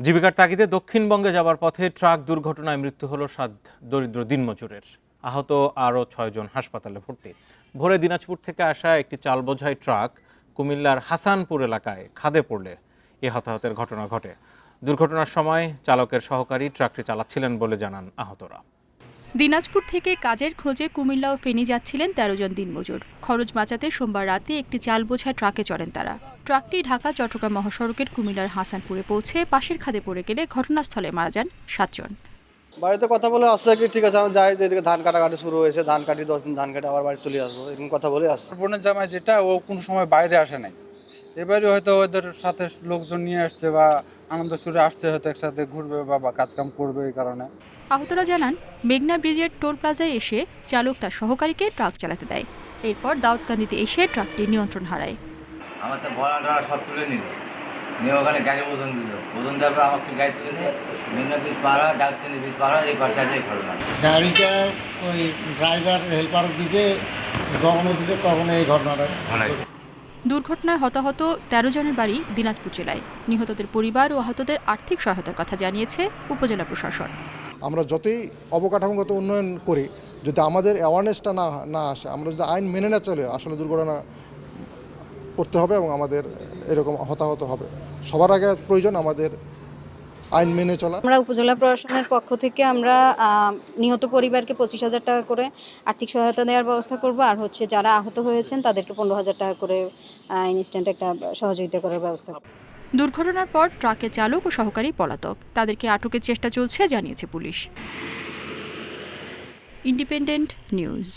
জীবিকার তাগিদে দক্ষিণবঙ্গে যাবার পথে ট্রাক দুর্ঘটনায় মৃত্যু হলো 7 দরিদ্র দিনমজুরের। আহত আরও 6 জন হাসপাতালে ভর্তি। ভোরে দিনাজপুর থেকে আসা একটি চাল বোঝাই ট্রাক কুমিল্লার হাসানপুর এলাকায় খাদে পড়লে এ হতাহতের ঘটনা ঘটে। দুর্ঘটনার সময় চালকের সহকারী ট্রাকটি চালাচ্ছিলেন বলে জানান আহতরা। দিনাজপুর থেকে কাজের খোঁজে কুমিল্লা ও ফেনী যাচ্ছিলেন 13 জন দিনমজুর। খরচ বাঁচাতে সোমবার রাতে একটি চাল বোঝাই ট্রাকে চড়েন তারা। ট্রাকটি ঢাকা চট্টগ্রাম মহাসড়কের কুমিল্লার হাসানপুরে পৌঁছে পাশের খাদে পড়ে গেলে ঘটনাস্থলে মারা যান 7 জন। বাড়িতে কথা বলে আসছে কি ঠিক আছে আমি যাই, যেদিকে ধান কাটাকাটি শুরু হয়েছে, ধান কাটি 10 দিন ধান কাটে আবার বাড়ি চলে আসবো, এরকম কথা বলে আসছে। বোনের জামাই যেটা ও কোনো সময় বাইরে আসে নাই, এবারে হয়তো ওদের সাথে লোকজন নিয়ে আসছে বা আনন্দ সুরে আসছে, হয়তো একসাথে ঘুরবে বা কাজকাম করবে এই কারণে। আহতরা জানান মেঘনা ব্রিজের টোল প্লাজায় এসে চালক তার সহকারীকে ট্রাক চালাতে দেয়। এরপর দাউদকান্দিতে এসে ট্রাকটি নিয়ন্ত্রণ হারায়। আমার তো ভরা সব তুলে নিল, নিয়ে ওখানে গাড়ি ওজন দিল, ওজন দেওয়ার পর আমাকে গাড়ি তুলেছে মেঘনা ব্রিজ পাড়া, দাউদকান্দি ব্রিজ পাড়া, এই পাশে আছে এই ঘটনা। গাড়িটা ওই ড্রাইভার হেল্পার দিতে যখন দিতে তখন এই ঘটনাটা ঘটায়। দুর্ঘটনায় হতাহত 13 জনের বাড়ি দিনাজপুর জেলায়। নিহতদের পরিবার ও আহতদের আর্থিক সহায়তার কথা জানিয়েছে উপজেলা প্রশাসন। আমরা যতই অবকাঠামোগত উন্নয়ন করি, যদি আমাদের অ্যাওয়ারনেসটা না আসে, আমরা যদি আইন মেনে না চলে, আসলে দুর্ঘটনা করতে হবে এবং আমাদের এরকম হতাহত হবে। সবার আগে প্রয়োজন আমাদের আইন মেনে চলা। আমরা উপজেলা প্রশাসনের পক্ষ থেকে আমরা নিহত পরিবারকে 25,000 টাকা করে আর্থিক সহায়তা দেওয়ার ব্যবস্থা করব, আর যারা আহত হয়েছেন তাদেরকে 15,000 টাকা করে ইনস্ট্যান্ট একটা সহযোগিতা করার ব্যবস্থা। দুর্ঘটনার পর ট্রাকের চালক ও সহকারী পলাতক। তাদেরকে আটকের চেষ্টা চলছে জানিয়েছে পুলিশ। Independent news.